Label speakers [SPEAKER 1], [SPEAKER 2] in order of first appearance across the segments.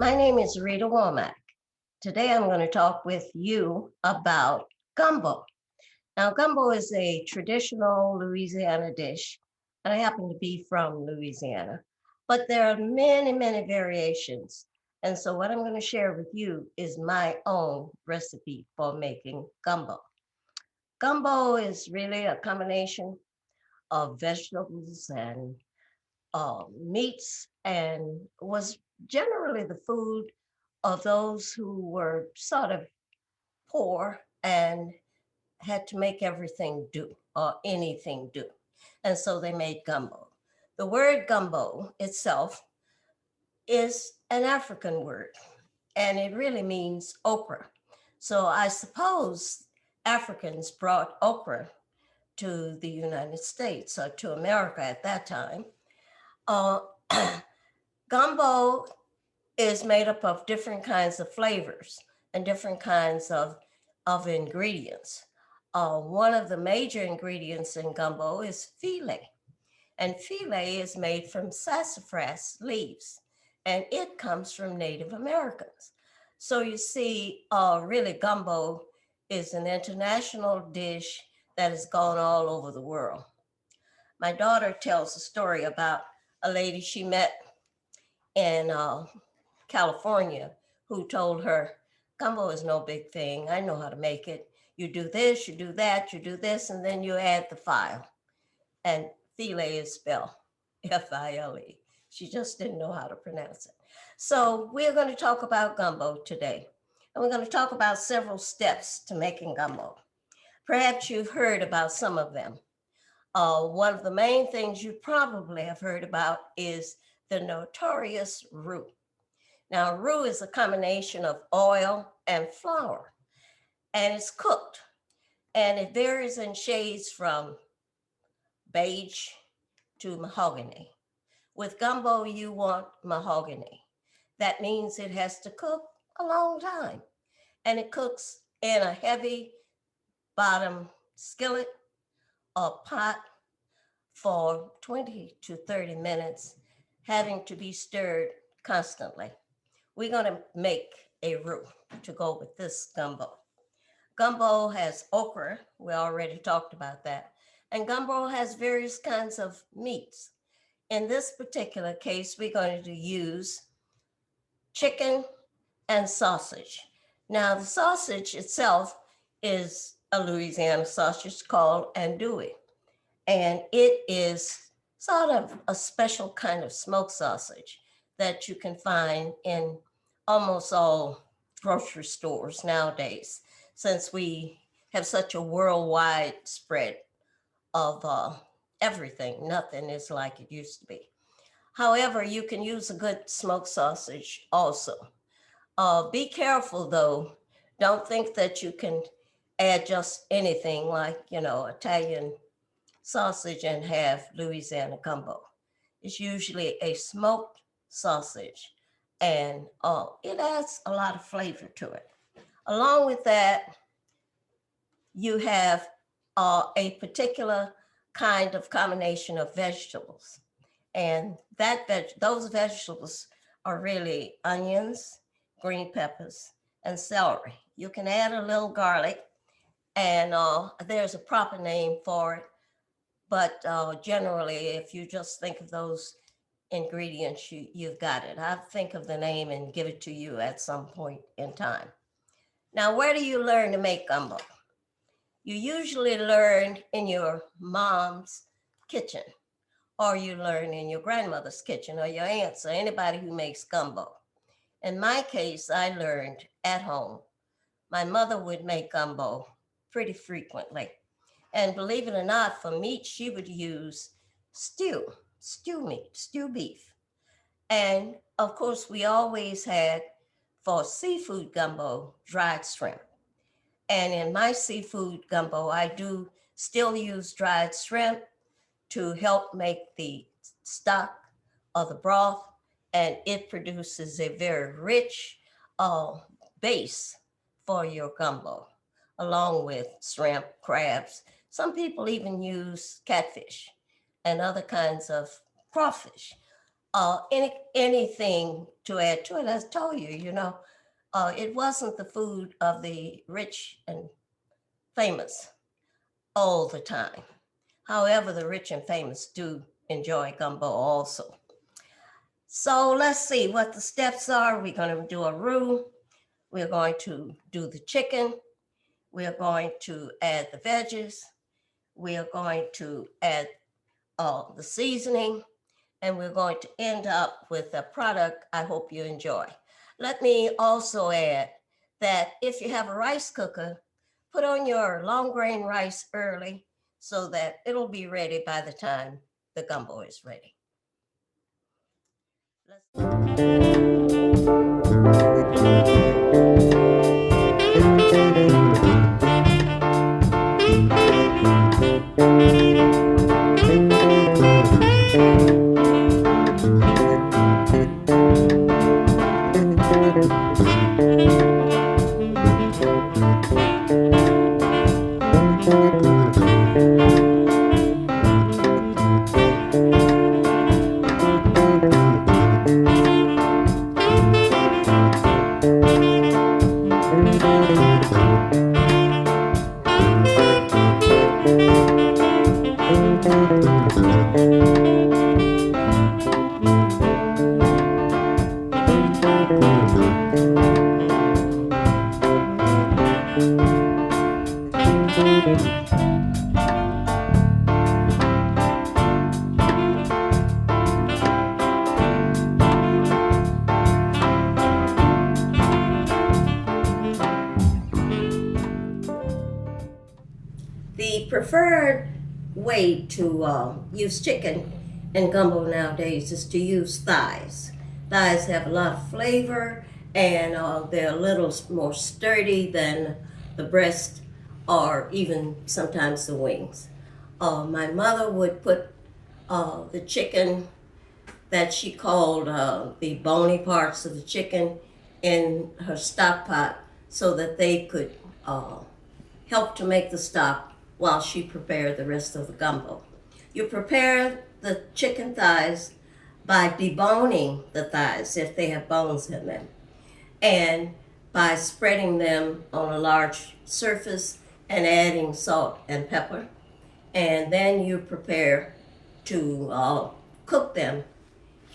[SPEAKER 1] My name is Rita Womack. Today I'm going to talk with you about gumbo. Now, gumbo is a traditional Louisiana dish, and I happen to be from Louisiana, but there are many, many variations. And so, what I'm going to share with you is my own recipe for making gumbo. Gumbo is really a combination of vegetables and meats, and was generally the food of those who were sort of poor and had to make everything do or anything do. And so they made gumbo. The word gumbo itself is an African word, and it really means okra. So I suppose Africans brought okra to the United States or to America at that time. Uh, Gumbo is made up of different kinds of flavors and different kinds of ingredients. One of the major ingredients in gumbo is filet, and filet is made from sassafras leaves, and it comes from Native Americans. So you see, really, gumbo is an international dish that has gone all over the world. My daughter tells a story about a lady she met in California who told her, gumbo is no big thing. I know how to make it. You do this, you do that, you do this, and then you add the file. And filet is spelled File. She just didn't know how to pronounce it. So we're going to talk about gumbo today. And we're going to talk about several steps to making gumbo. Perhaps you've heard about some of them. One of the main things you probably have heard about is the notorious roux. Now, roux is a combination of oil and flour, and it's cooked, and it varies in shades from beige to mahogany. With gumbo, you want mahogany. That means it has to cook a long time, and it cooks in a heavy bottom skillet or pot for 20 to 30 minutes, having to be stirred constantly. We're going to make a roux to go with this gumbo. Gumbo has okra. We already talked about that. And gumbo has various kinds of meats. In this particular case, we're going to use chicken and sausage. Now, the sausage itself is a Louisiana sausage called andouille, and it is sort of a special kind of smoked sausage that you can find in almost all grocery stores nowadays, since we have such a worldwide spread of everything. Nothing is like it used to be. However, you can use a good smoked sausage also. Be careful though. Don't think that you can add just anything like, Italian sausage and have Louisiana gumbo. It's usually a smoked sausage, and it adds a lot of flavor to it. Along with that, you have a particular kind of combination of vegetables, and those vegetables are really onions, green peppers, and celery. You can add a little garlic, and there's a proper name for it, but generally, if you just think of those ingredients, you've got it. I'll think of the name and give it to you at some point in time. Now, where do you learn to make gumbo? You usually learn in your mom's kitchen, or you learn in your grandmother's kitchen, or your aunt's, or anybody who makes gumbo. In my case, I learned at home. My mother would make gumbo pretty frequently. And believe it or not, for meat, she would use stew meat, stew beef. And of course, we always had for seafood gumbo, dried shrimp. And in my seafood gumbo, I do still use dried shrimp to help make the stock or the broth, and it produces a very rich uh, base for your gumbo, along with shrimp, crabs. Some people even use catfish and other kinds of crawfish. Anything to add to it, I told you, it wasn't the food of the rich and famous all the time. However, the rich and famous do enjoy gumbo also. So let's see what the steps are. We're going to do a roux. We're going to do the chicken. We're going to add the veggies. We are going to add the seasoning, and we're going to end up with a product I hope you enjoy. Let me also add that if you have a rice cooker, put on your long grain rice early so that it'll be ready by the time the gumbo is ready. The preferred way to use chicken in gumbo nowadays is to use thighs. Thighs have a lot of flavor, and they're a little more sturdy than the breast or even sometimes the wings. My mother would put the chicken that she called the bony parts of the chicken in her stock pot so that they could help to make the stock while she prepared the rest of the gumbo. You prepare the chicken thighs by deboning the thighs if they have bones in them, and by spreading them on a large surface and adding salt and pepper. And then you prepare to cook them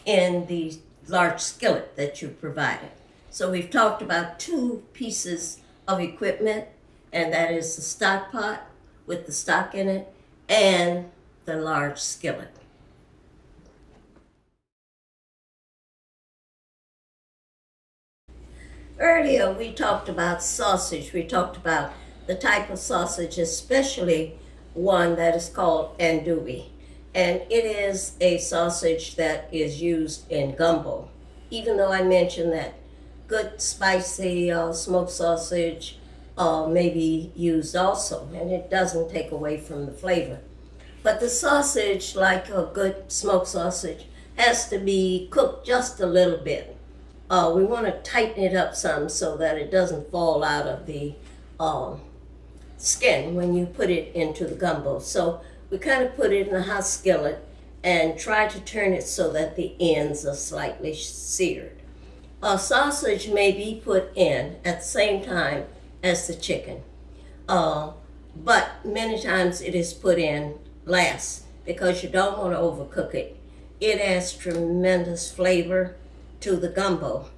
[SPEAKER 1] in the large skillet that you provided. So we've talked about two pieces of equipment, and that is the stock pot with the stock in it and the large skillet. Earlier we talked about sausage. We talked about the type of sausage, especially one that is called andouille. And it is a sausage that is used in gumbo. Even though I mentioned that good spicy smoked sausage may be used also, and it doesn't take away from the flavor. But the sausage, like a good smoked sausage, has to be cooked just a little bit. We want to tighten it up some so that it doesn't fall out of the skin when you put it into the gumbo. So we kind of put it in a hot skillet and try to turn it so that the ends are slightly seared. Sausage may be put in at the same time as the chicken, but many times it is put in last because you don't want to overcook it. It adds tremendous flavor to the gumbo,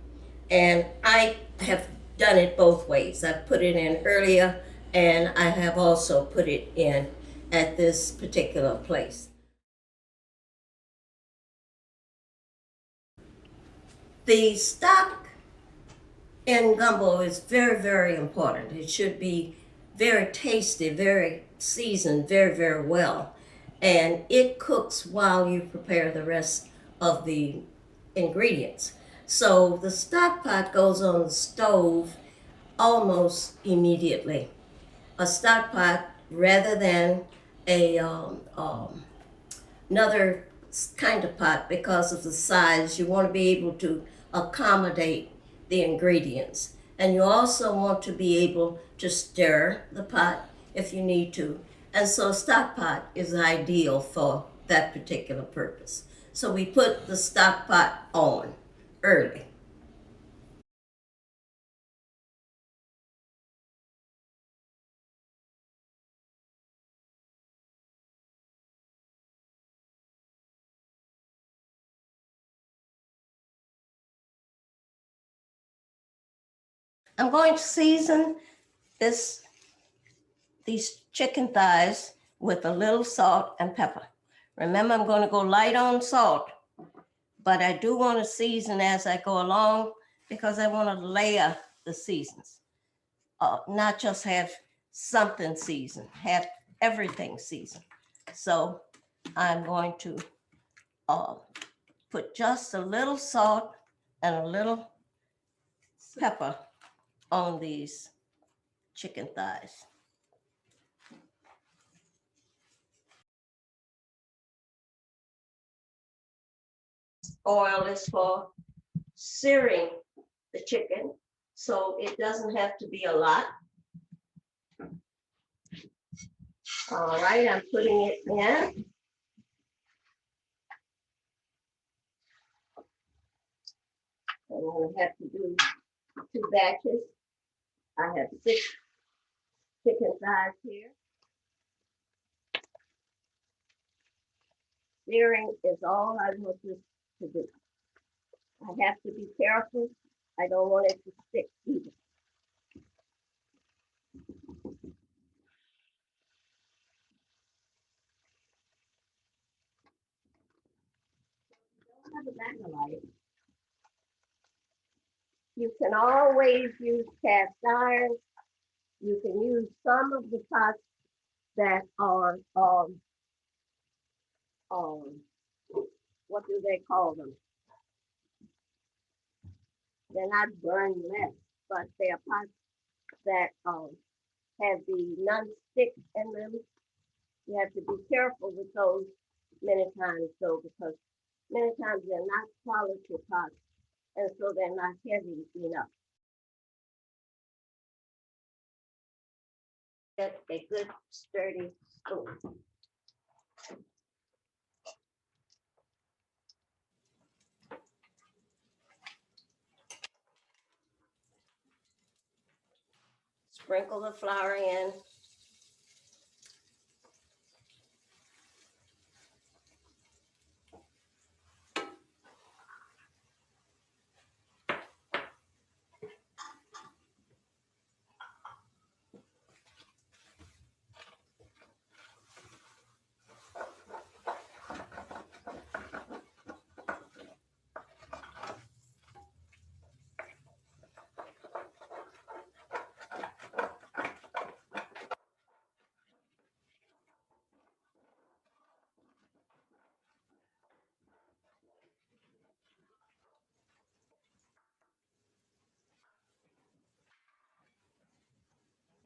[SPEAKER 1] and I have done it both ways. I've put it in earlier, and I have also put it in at this particular place. The stock in gumbo is very, very important. It should be very tasty, very seasoned, very, very well. And it cooks while you prepare the rest of the ingredients. So the stock pot goes on the stove almost immediately. A stock pot rather than another kind of pot, because of the size. You want to be able to accommodate the ingredients. And you also want to be able to stir the pot if you need to. And so a stock pot is ideal for that particular purpose. So we put the stock pot on early. I'm going to season these chicken thighs with a little salt and pepper. Remember, I'm going to go light on salt, but I do want to season as I go along because I want to layer the seasons, not just have something seasoned, have everything seasoned. So I'm going to put just a little salt and a little pepper on these chicken thighs. Oil is for searing the chicken, so it doesn't have to be a lot. All right, I'm putting it in. I'm going to have to do 2 batches. I have 6 chicken thighs here. Searing is all I want this to do. I have to be careful. I don't want it to stick either. Don't have a backlight. You can always use cast iron. You can use some of the pots that are what do they call them? They're not burnless, but they're pots that have the non-stick in them. You have to be careful with those many times though, because many times they're not quality pots, and so they're not heavy enough. Get a good sturdy spoon. Sprinkle the flour in.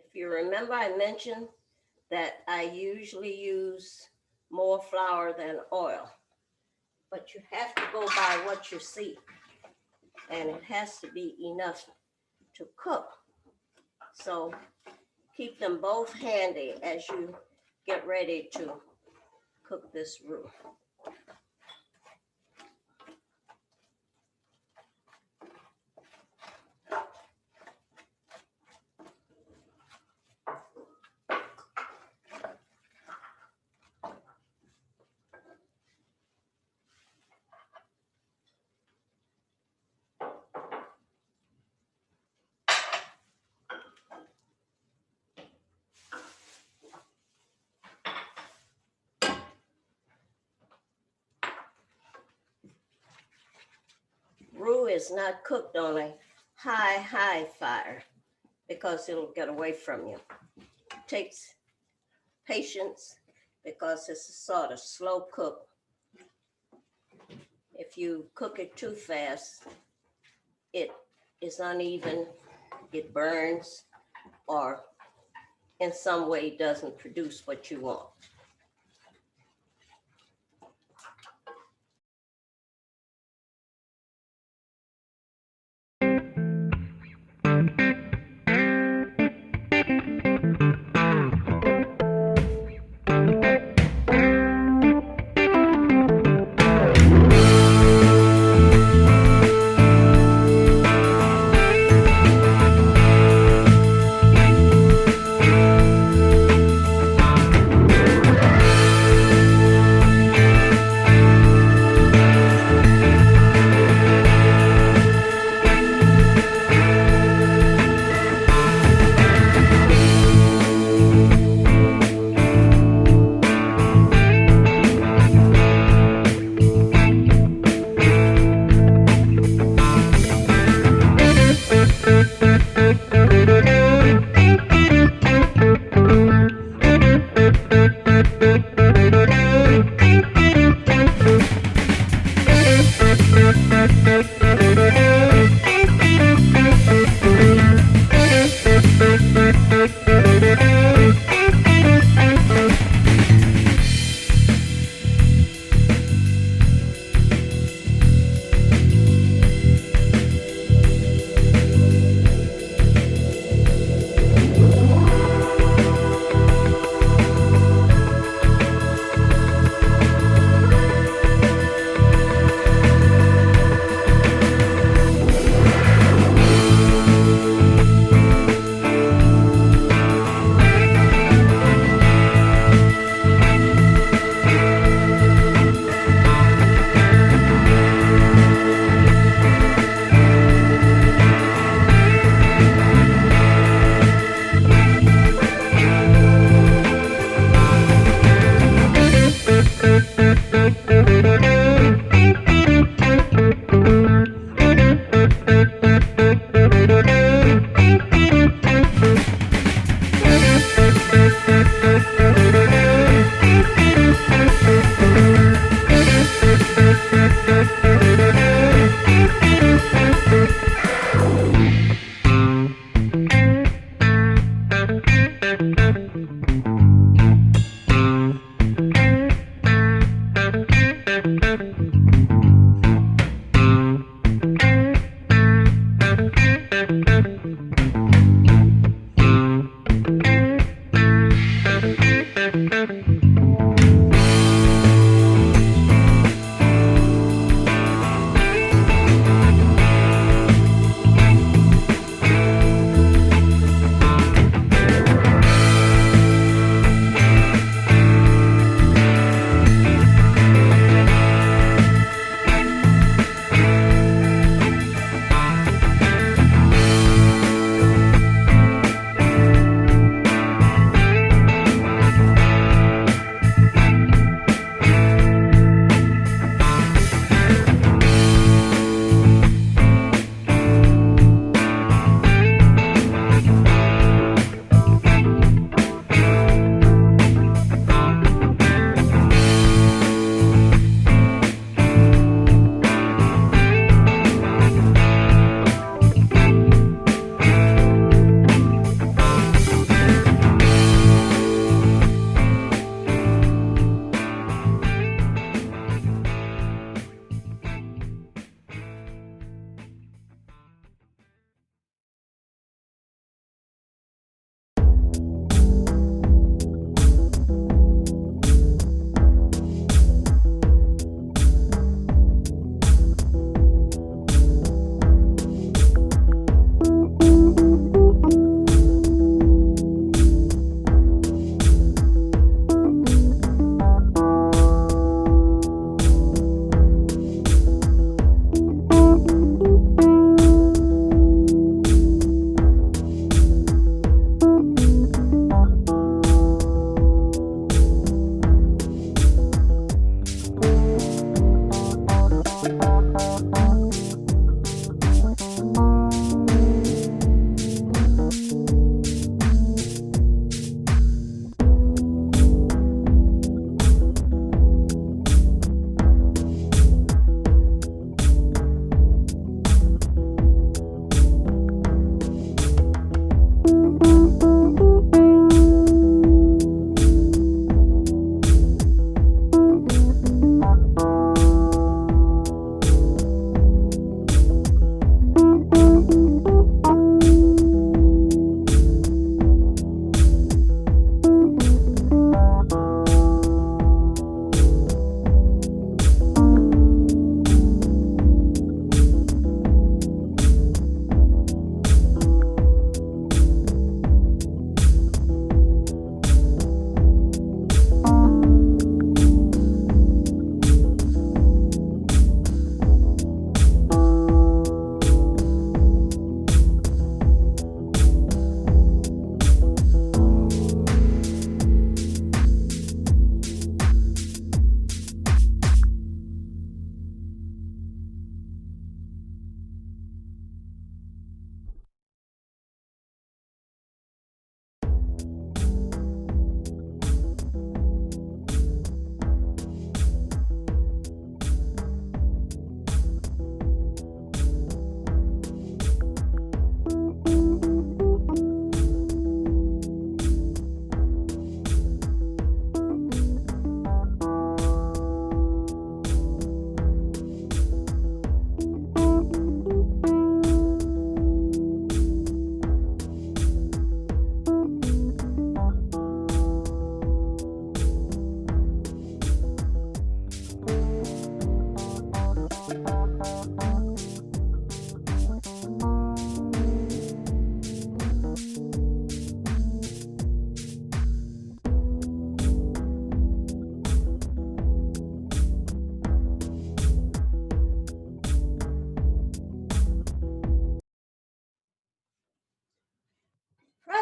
[SPEAKER 1] If you remember, I mentioned that I usually use more flour than oil, but you have to go by what you see, and it has to be enough to cook. So keep them both handy as you get ready to cook this roux. Roux is not cooked on a high fire because it'll get away from you. It takes patience because it's a sort of slow cook. If you cook it too fast, it is uneven, it burns, or in some way doesn't produce what you want.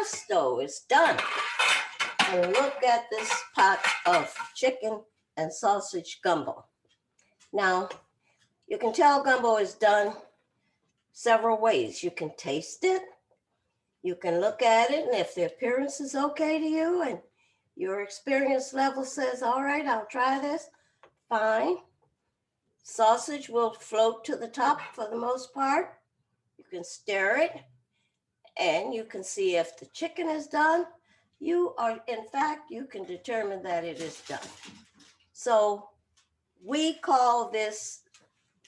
[SPEAKER 1] presto, it's done. And look at this pot of chicken and sausage gumbo. Now, you can tell gumbo is done several ways. You can taste it, you can look at it, and if the appearance is okay to you and your experience level says, all right, I'll try this, fine. Sausage will float to the top for the most part. You can stir it and you can see if the chicken is done. In fact, you can determine that it is done. So we call this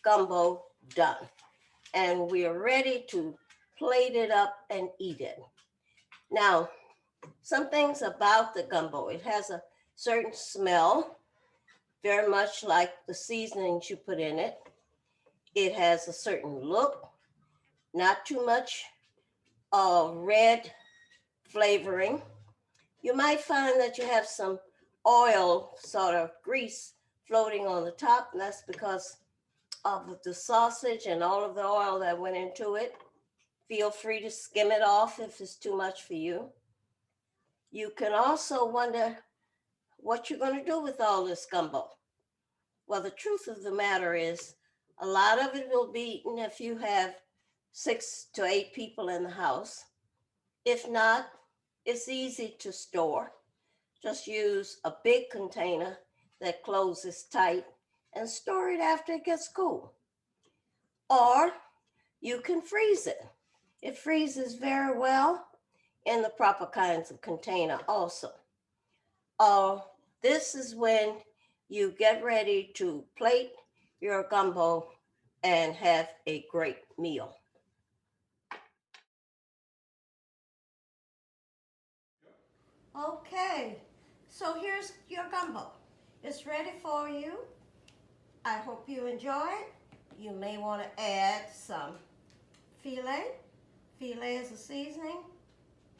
[SPEAKER 1] gumbo done, and we are ready to plate it up and eat it. Now, some things about the gumbo, it has a certain smell, very much like the seasonings you put in it. It has a certain look, not too much red flavoring. You might find that you have some oil, sort of grease, floating on the top, and that's because of the sausage and all of the oil that went into it. Feel free to skim it off if it's too much for you. You can also wonder what you're going to do with all this gumbo. Well, the truth of the matter is, a lot of it will be eaten if you have 6 to 8 people in the house. If not, it's easy to store. Just use a big container that closes tight and store it after it gets cool. Or you can freeze it. It freezes very well in the proper kinds of container also. This is when you get ready to plate your gumbo and have a great meal. Okay, so here's your gumbo. It's ready for you. I hope you enjoy it. You may want to add some filet. Filet is a seasoning.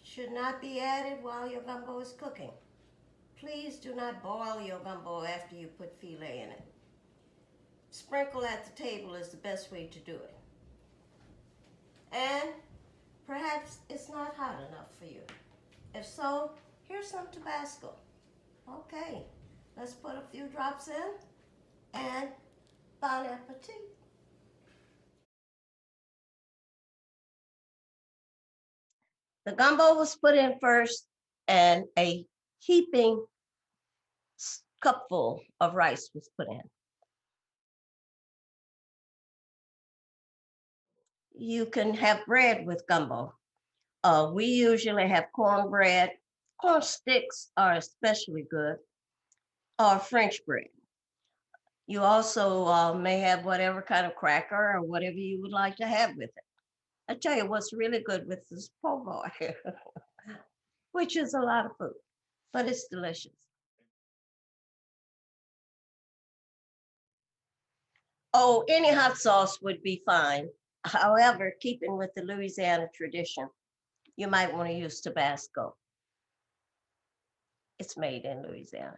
[SPEAKER 1] Should not be added while your gumbo is cooking. Please do not boil your gumbo after you put filet in it. Sprinkle at the table is the best way to do it. And perhaps it's not hot enough for you. If so, here's some Tabasco. Okay, let's put a few drops in and bon appetit. The gumbo was put in first and a heaping cupful of rice was put in. You can have bread with gumbo. We usually have cornbread. Corn sticks are especially good, or French bread. You also may have whatever kind of cracker or whatever you would like to have with it. I tell you what's really good with this po' boy, which is a lot of food, but it's delicious. Oh, any hot sauce would be fine. However, keeping with the Louisiana tradition, you might want to use Tabasco. It's made in Louisiana.